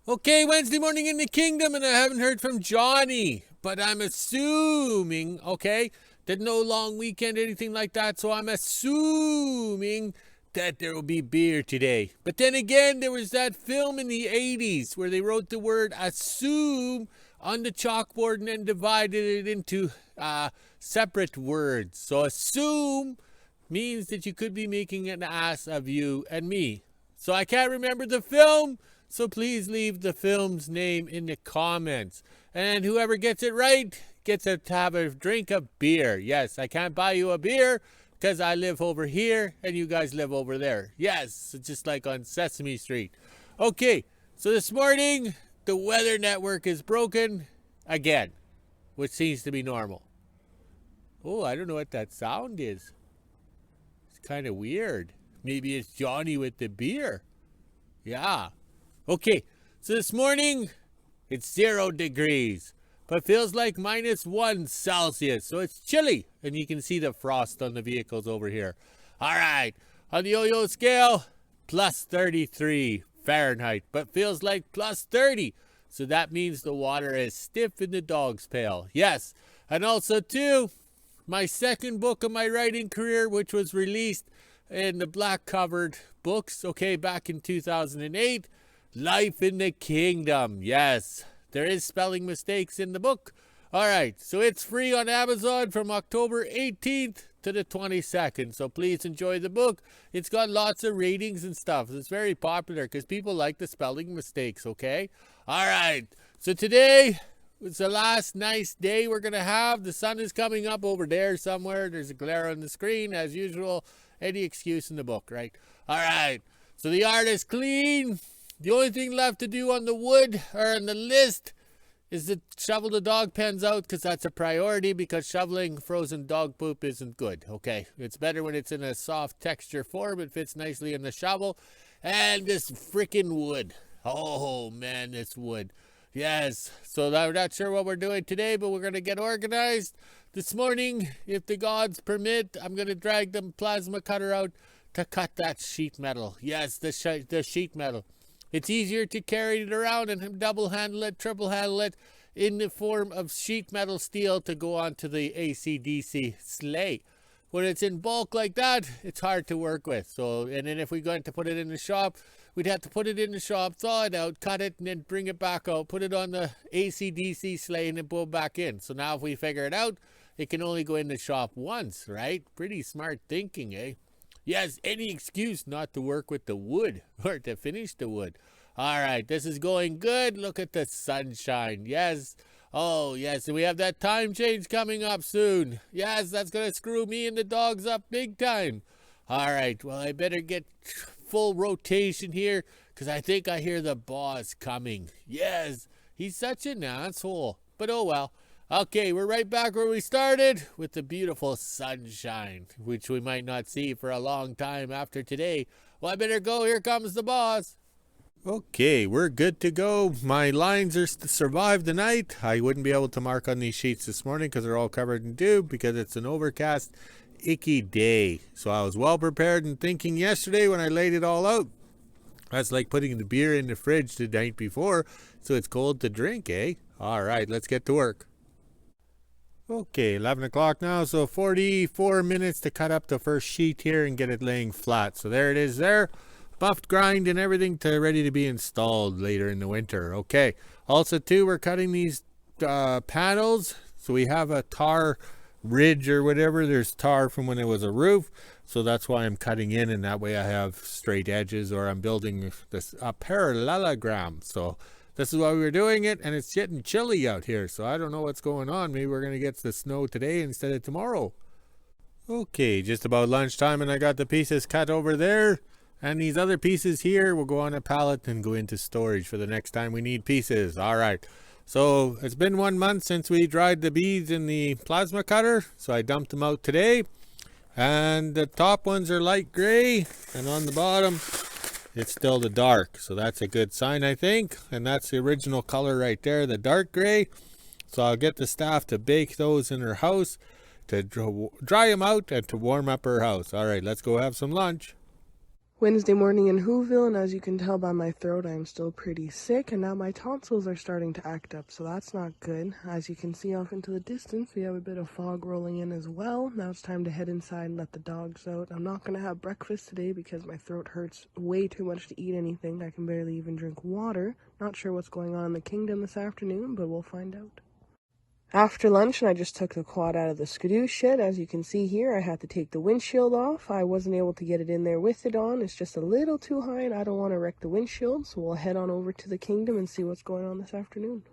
Okay, Wednesday morning in the kingdom, and I haven't heard from Johnny, but I'm assuming, okay, that no long weekend or anything like that, so I'm assuming that there will be beer today. But then again, there was that film in the 80s where they wrote the word assume on the chalkboard and then divided it into separate words. So assume means that you could be making an ass of you and me. So I can't remember the film, so please leave the film's name in the comments. And whoever gets it right gets to have a drink of beer. Yes, I can't buy you a beer because I live over here and you guys live over there. Yes, just like on Sesame Street. Okay, so this morning the weather network is broken again, which seems to be normal. Oh, I don't know what that sound is. It's kind of weird. Maybe it's Johnny with the beer. Yeah. Okay, so this morning it's 0 degrees, but feels like -1 Celsius, so it's chilly, and you can see the frost on the vehicles over here. All right, on the yo-yo scale, +33 Fahrenheit, but feels like +30, so that means the water is stiff in the dog's pail. Yes, and also too, my second book of my writing career, which was released in the black covered books, okay, back in 2008, Life in the Kingdom. Yes, there is spelling mistakes in the book. All right, so it's free on Amazon from October 18th to the 22nd, so please enjoy the book. It's got lots of ratings and stuff. It's very popular because people like the spelling mistakes, okay? All right, so today it's the last nice day we're going to have. The sun is coming up over there somewhere. There's a glare on the screen, as usual. Any excuse in the book, right? All right, so the yard is clean. The only thing left to do on the wood or on the list is to shovel the dog pens out, because that's a priority, because shoveling frozen dog poop isn't good, okay? It's better when it's in a soft texture form. It fits nicely in the shovel. And this freaking wood. Oh, man, this wood. Yes, so I'm not sure what we're doing today, but we're going to get organized. This morning, if the gods permit, I'm going to drag the plasma cutter out to cut that sheet metal. Yes, the sheet metal. It's easier to carry it around and double handle it, triple handle it in the form of sheet metal steel to go onto the AC/DC sleigh. When it's in bulk like that, it's hard to work with. So, and then if we're going to put it in the shop, we'd have to put it in the shop, thaw it out, cut it, and then bring it back out, put it on the AC/DC sleigh, and then pull it back in. So now if we figure it out, it can only go in the shop once, right? Pretty smart thinking, eh? Yes, any excuse not to work with the wood or to finish the wood. All right, this is going good. Look at the sunshine. Yes. Oh, yes, and we have that time change coming up soon. Yes, that's going to screw me and the dogs up big time. All right, well, I better get full rotation here because I think I hear the boss coming. Yes, he's such an asshole, but oh well. Okay, we're right back where we started with the beautiful sunshine, which we might not see for a long time after today. Well, I better go. Here comes the boss. Okay, we're good to go. My lines are to survive the night. I wouldn't be able to mark on these sheets this morning because they're all covered in dew because it's an overcast, icky day. So I was well prepared and thinking yesterday when I laid it all out. That's like putting the beer in the fridge the night before so it's cold to drink, eh? All right, let's get to work. Okay, 11 o'clock now, so 44 minutes to cut up the first sheet here and get it laying flat. So there it is there. Buffed, grind, and everything to ready to be installed later in the winter. Okay, also too, we're cutting these panels. So we have a tar ridge or whatever. There's tar from when it was a roof. So that's why I'm cutting in, and that way I have straight edges, or I'm building this a parallelogram. So this is why we were doing it, and it's getting chilly out here, so I don't know what's going on. Maybe we're going to get the snow today instead of tomorrow. Okay, just about lunchtime, and I got the pieces cut over there. And these other pieces here will go on a pallet and go into storage for the next time we need pieces. All right, so it's been 1 month since we dried the beads in the plasma cutter, so I dumped them out today. And the top ones are light gray, and on the bottom, it's still the dark, so that's a good sign, I think. And that's the original color right there, the dark gray. So I'll get the staff to bake those in her house, to dry them out and to warm up her house. All right, let's go have some lunch. Wednesday morning in WHO-ville, and as you can tell by my throat, I'm still pretty sick, and now my tonsils are starting to act up, so that's not good. As you can see off into the distance, we have a bit of fog rolling in as well. Now it's time to head inside and let the dogs out. I'm not going to have breakfast today because my throat hurts way too much to eat anything. I can barely even drink water. Not sure what's going on in the kingdom this afternoon, but we'll find out. After lunch, and I just took the quad out of the skidoo shed. As you can see here, I had to take the windshield off. I wasn't able to get it in there with it on. It's just a little too high, and I don't want to wreck the windshield, so we'll head on over to the kingdom and see what's going on this afternoon.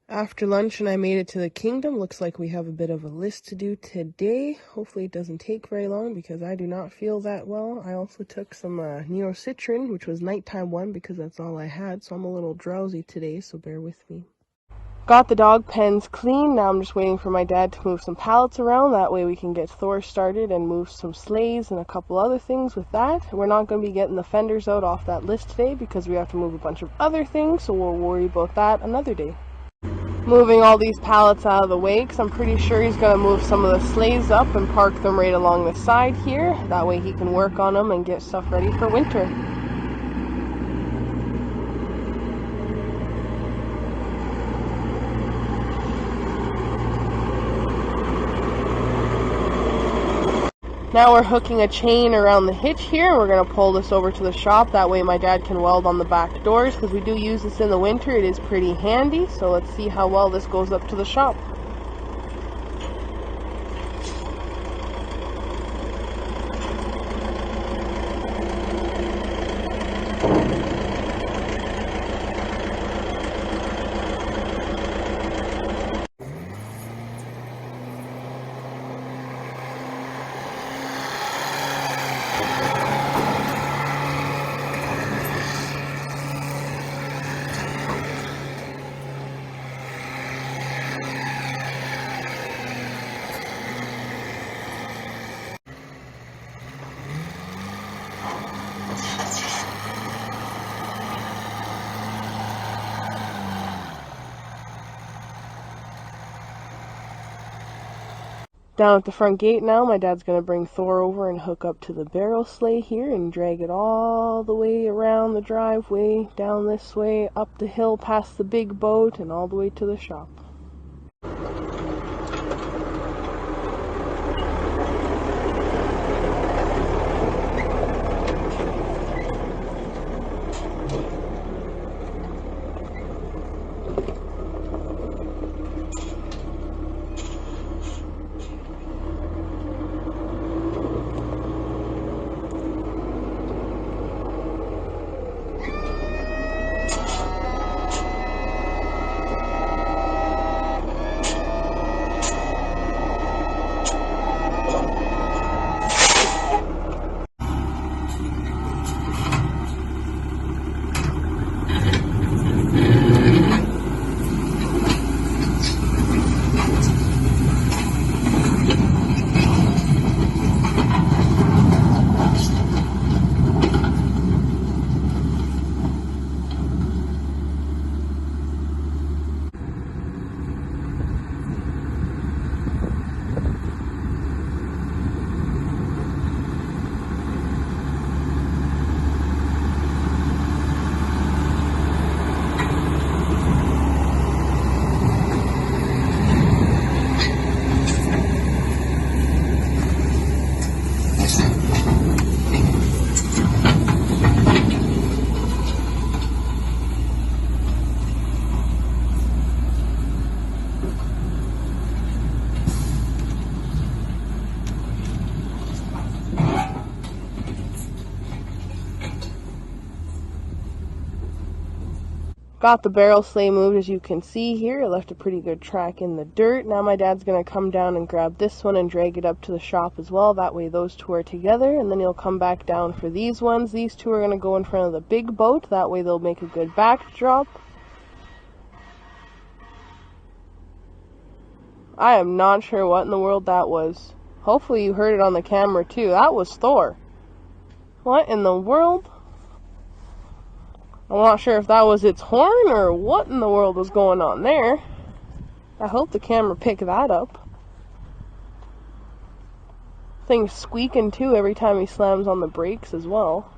After lunch, and I made it to the kingdom. Looks like we have a bit of a list to do today. Hopefully it doesn't take very long because I do not feel that well. I also took some Neocitrin, which was nighttime one because that's all I had, so I'm a little drowsy today, so bear with me. Got the dog pens clean. Now I'm just waiting for my dad to move some pallets around. That way we can get Thor started and move some sleighs and a couple other things with that. We're not going to be getting the fenders out off that list today because we have to move a bunch of other things, so we'll worry about that another day. Moving all these pallets out of the way because I'm pretty sure he's going to move some of the sleighs up and park them right along the side here. That way he can work on them and get stuff ready for winter. Now we're hooking a chain around the hitch here. We're going to pull this over to the shop. That way my dad can weld on the back doors because we do use this in the winter. It is pretty handy. So let's see how well this goes up to the shop. Down at the front gate now, my dad's going to bring Thor over and hook up to the barrel sleigh here and drag it all the way around the driveway, down this way, up the hill past the big boat, and all the way to the shop. Got the barrel sleigh moved, as you can see here. It left a pretty good track in the dirt. Now my dad's going to come down and grab this one and drag it up to the shop as well. That way those two are together, and then he'll come back down for these ones. These two are going to go in front of the big boat. That way they'll make a good backdrop. I am not sure what in the world that was. Hopefully you heard it on the camera too. That was Thor. What in the world? I'm not sure if that was its horn or what in the world was going on there. I hope the camera picked that up. Thing's squeaking too every time he slams on the brakes as well.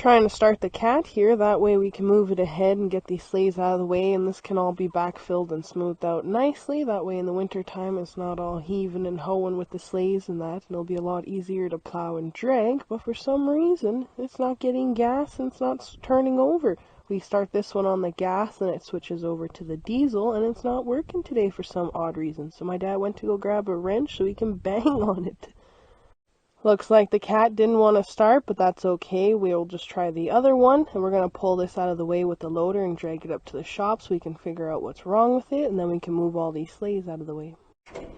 Trying to start the cat here, that way we can move it ahead and get these sleighs out of the way, and this can all be backfilled and smoothed out nicely. That way in the winter time it's not all heaving and hoeing with the sleighs and that, and it'll be a lot easier to plow and drag. But for some reason it's not getting gas and it's not turning over. We start this one on the gas and it switches over to the diesel, and it's not working today for some odd reason. So my dad went to go grab a wrench so he can bang on it. Looks like the cat didn't want to start, but that's okay. We'll just try the other one, and we're going to pull this out of the way with the loader and drag it up to the shop so we can figure out what's wrong with it, and then we can move all these sleighs out of the way.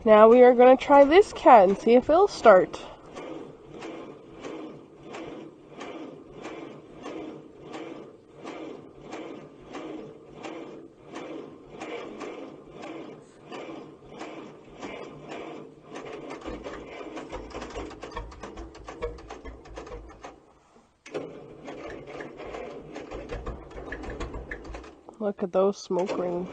Now we are going to try this cat and see if it'll start. Look at those smoke rings.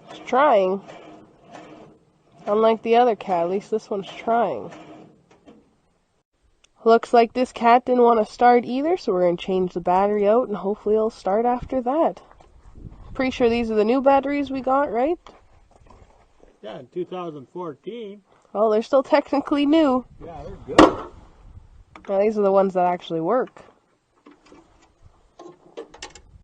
It's trying. Unlike the other cat, at least this one's trying. Looks like this cat didn't want to start either, so we're going to change the battery out and hopefully it'll start after that. Pretty sure these are the new batteries we got, right? Yeah, in 2014. Well, they're still technically new. Yeah, they're good. Now, these are the ones that actually work.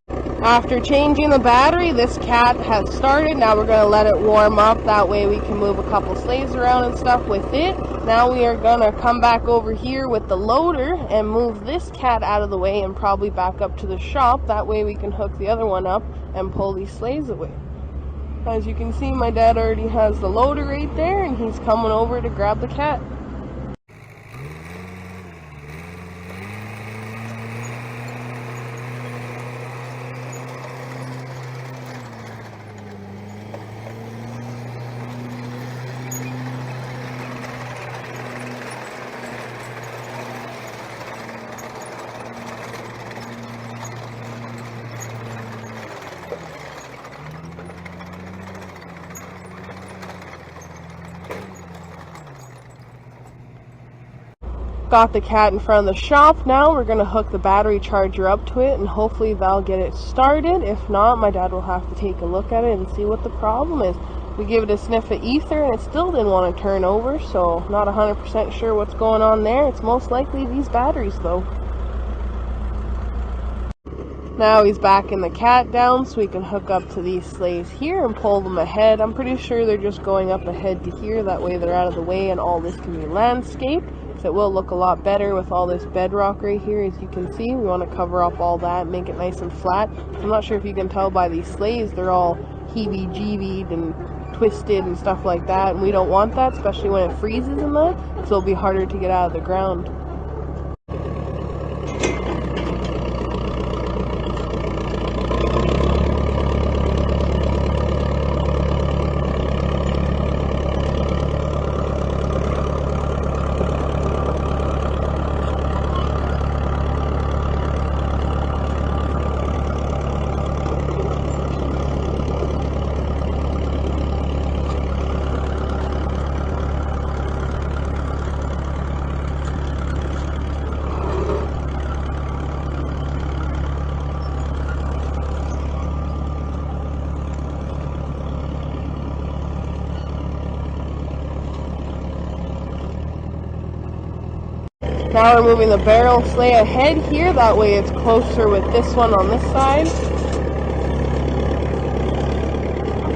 After changing the battery, this cat has started. Now we're going to let it warm up. That way we can move a couple sleighs around and stuff with it. Now we are going to come back over here with the loader and move this cat out of the way and probably back up to the shop. That way we can hook the other one up and pull these sleighs away. As you can see, my dad already has the loader right there and he's coming over to grab the cat. Got the cat in front of the shop. Now we're going to hook the battery charger up to it and hopefully that'll get it started. If not, my dad will have to take a look at it and see what the problem is. We give it a sniff of ether and it still didn't want to turn over, so not 100% sure what's going on there. It's most likely these batteries though. Now he's backing the cat down so we can hook up to these sleighs here and pull them ahead. I'm pretty sure they're just going up ahead to here, that way they're out of the way and all this can be landscaped. So it will look a lot better with all this bedrock right here. As you can see, we want to cover up all that, make it nice and flat. I'm not sure if you can tell by these sleighs, they're all heebie-jeebied and twisted and stuff like that, and we don't want that, especially when it freezes in that, so it'll be harder to get out of the ground. Now we're moving the barrel sleigh ahead here, that way it's closer with this one on this side.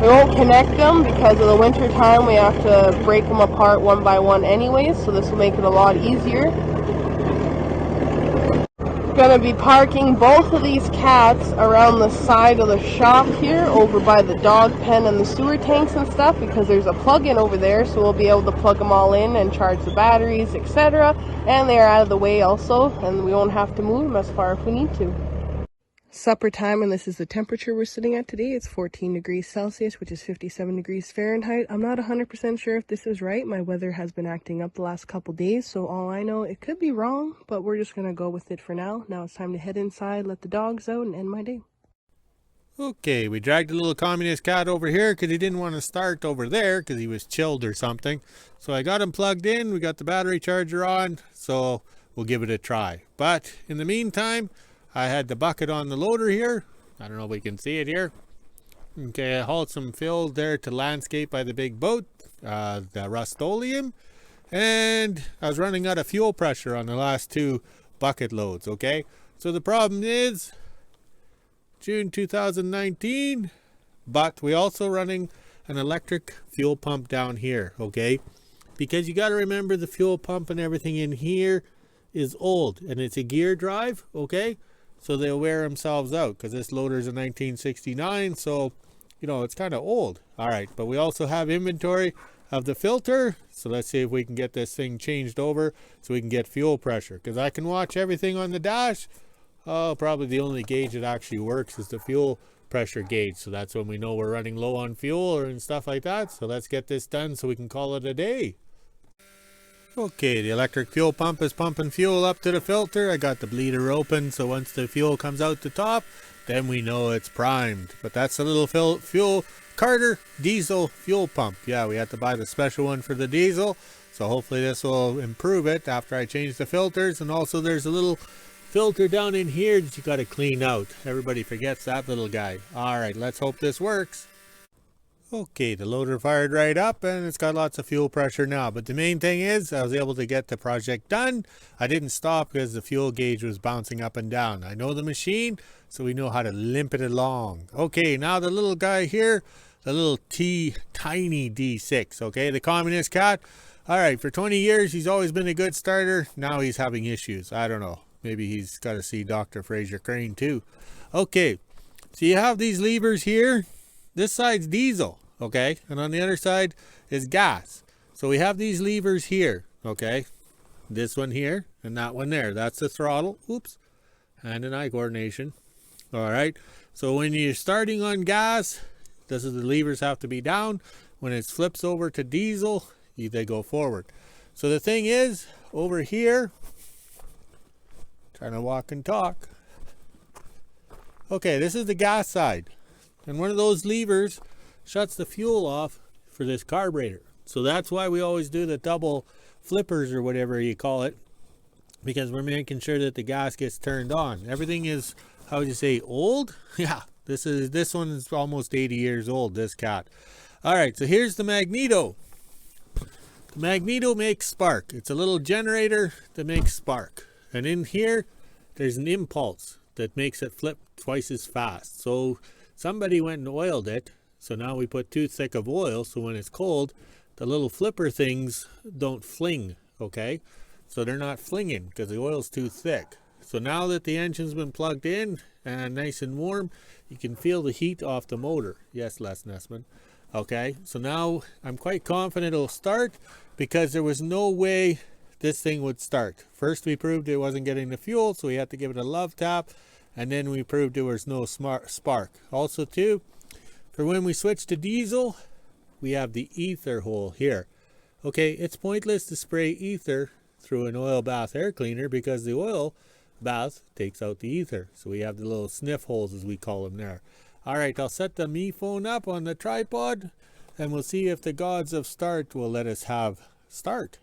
We won't connect them because of the winter time. We have to break them apart one by one anyways, so this will make it a lot easier. Going to be parking both of these cats around the side of the shop here, over by the dog pen and the sewer tanks and stuff, because there's a plug-in over there, so we'll be able to plug them all in and charge the batteries, etc. And they are out of the way also, and we won't have to move them as far if we need to. Supper time, and this is the temperature we're sitting at today. It's 14 degrees Celsius, which is 57 degrees Fahrenheit. I'm not 100% sure if this is right. My weather has been acting up the last couple days, so all I know, it could be wrong, but we're just going to go with it for now. Now it's time to head inside, let the dogs out, and end my day. Okay, we dragged the little communist cat over here because he didn't want to start over there because he was chilled or something. So I got him plugged in. We got the battery charger on, so we'll give it a try. But in the meantime, I had the bucket on the loader here. I don't know if we can see it here. Okay, I hauled some fill there to landscape by the big boat, the Rust-Oleum. And I was running out of fuel pressure on the last two bucket loads, okay? So the problem is June 2019, but we also running an electric fuel pump down here, okay? Because you got to remember the fuel pump and everything in here is old, and it's a gear drive, okay? So they'll wear themselves out because this loader is a 1969, so you know it's kind of old. All right, but we also have inventory of the filter, so let's see if we can get this thing changed over so we can get fuel pressure, because I can watch everything on the dash. Oh, probably the only gauge that actually works is the fuel pressure gauge, so that's when we know we're running low on fuel or and stuff like that. So let's get this done so we can call it a day. Okay, the electric fuel pump is pumping fuel up to the filter. I got the bleeder open, so once the fuel comes out the top, then we know it's primed. But that's a little fuel Carter diesel fuel pump. Yeah, we had to buy the special one for the diesel, so hopefully this will improve it after I change the filters. And also there's a little filter down in here that you got to clean out. Everybody forgets that little guy. All right, let's hope this works. Okay, the loader fired right up and it's got lots of fuel pressure now. But the main thing is I was able to get the project done. I didn't stop because the fuel gauge was bouncing up and down. I know the machine, so we know how to limp it along. Okay, now the little guy here, the little tiny D6, okay, the communist cat. All right, for 20 years, he's always been a good starter. Now he's having issues. I don't know. Maybe he's got to see Dr. Fraser Crane too. Okay, so you have these levers here. This side's diesel, okay? And on the other side is gas. So we have these levers here, okay? This one here and that one there. That's the throttle. Oops. Hand and eye coordination. All right. So when you're starting on gas, the levers have to be down. When it flips over to diesel, they go forward. So the thing is, over here, trying to walk and talk. Okay, this is the gas side. And one of those levers shuts the fuel off for this carburetor. So that's why we always do the double flippers or whatever you call it, because we're making sure that the gas gets turned on. Everything is, how would you say, old? Yeah, this one is almost 80 years old, this cat. All right, so here's the magneto. The magneto makes spark. It's a little generator that makes spark. And in here, there's an impulse that makes it flip twice as fast. So somebody went and oiled it. So now we put too thick of oil, so when it's cold, the little flipper things don't fling, okay? So they're not flinging because the oil's too thick. So now that the engine's been plugged in and nice and warm, you can feel the heat off the motor. Yes, Les Nessman. Okay, so now I'm quite confident it'll start because there was no way this thing would start. First we proved it wasn't getting the fuel, so we had to give it a love tap, and then we proved there was no spark. Also too, for when we switch to diesel, we have the ether hole here. Okay, it's pointless to spray ether through an oil bath air cleaner because the oil bath takes out the ether. So we have the little sniff holes, as we call them there. All right, I'll set the Me phone up on the tripod and we'll see if the gods of start will let us have start.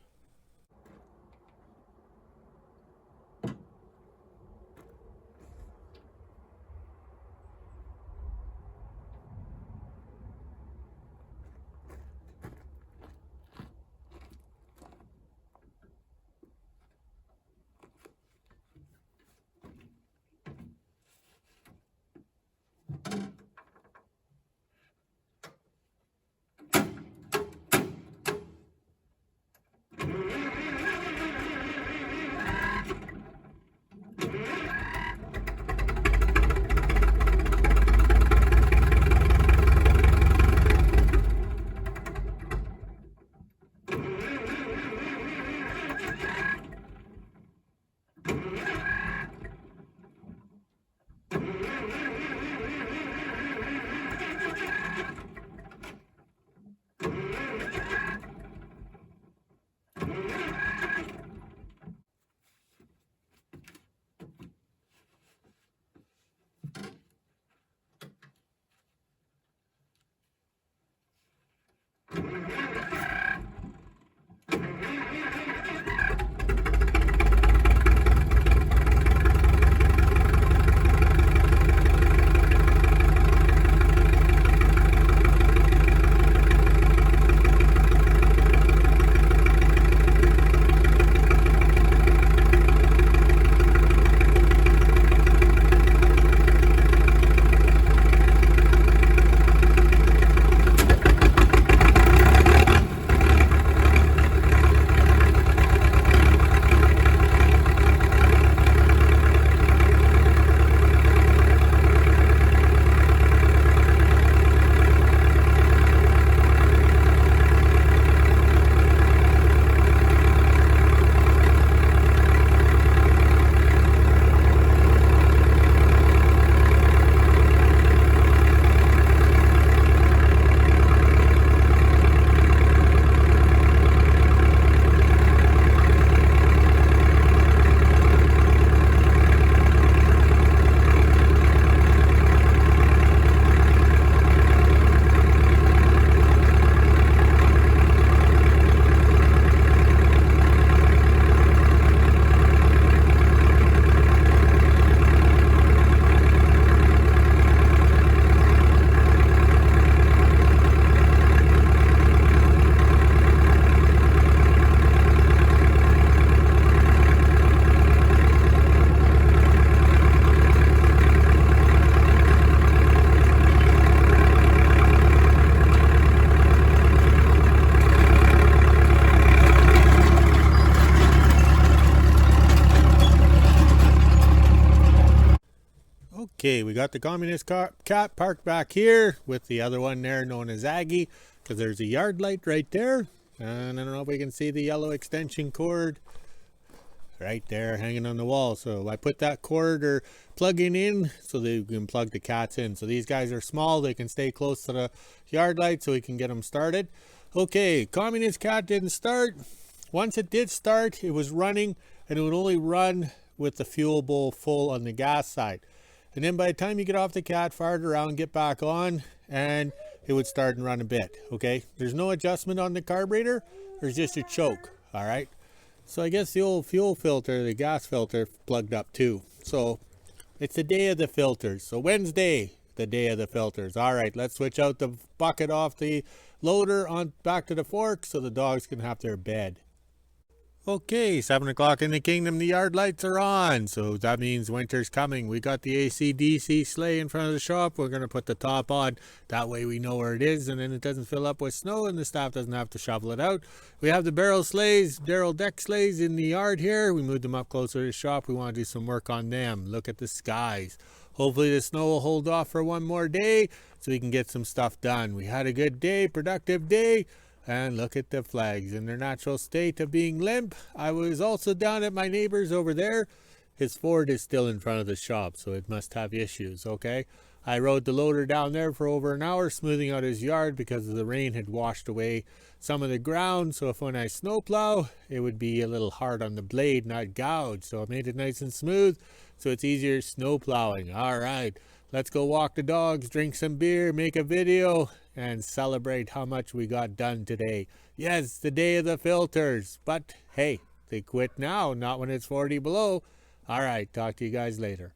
Okay, we got the communist cat parked back here with the other one there known as Aggie, because there's a yard light right there. And I don't know if we can see the yellow extension cord right there hanging on the wall. So I put that cord or plug-in in so that you can plug the cats in. So these guys are small, they can stay close to the yard light so we can get them started. Okay, communist cat didn't start. Once it did start, it was running, and it would only run with the fuel bowl full on the gas side. And then by the time you get off the cat, fire it around, get back on, and it would start and run a bit. Okay, there's no adjustment on the carburetor, there's just a choke. All right, so I guess the old fuel filter, the gas filter, plugged up too. So it's the day of the filters. So Wednesday, the day of the filters. All right, let's switch out the bucket off the loader on back to the fork so the dogs can have their bed. Okay, 7 o'clock in the kingdom, the yard lights are on, so that means winter's coming. We got the AC/DC sleigh in front of the shop. We're going to put the top on. That way we know where it is, and then it doesn't fill up with snow, and the staff doesn't have to shovel it out. We have the barrel deck sleighs in the yard here. We moved them up closer to the shop. We want to do some work on them. Look at the skies. Hopefully the snow will hold off for one more day so we can get some stuff done. We had a good day, productive day. And look at the flags in their natural state of being limp. I was also down at my neighbor's over there. His Ford is still in front of the shop, so it must have issues, okay? I rode the loader down there for over an hour, smoothing out his yard because the rain had washed away some of the ground. So if when I snowplow, it would be a little hard on the blade, not gouge. So I made it nice and smooth, so it's easier snowplowing. All right, let's go walk the dogs, drink some beer, make a video, and celebrate how much we got done today. Yes, the day of the filters, but hey, they quit now, not when it's 40 below. All right, talk to you guys later.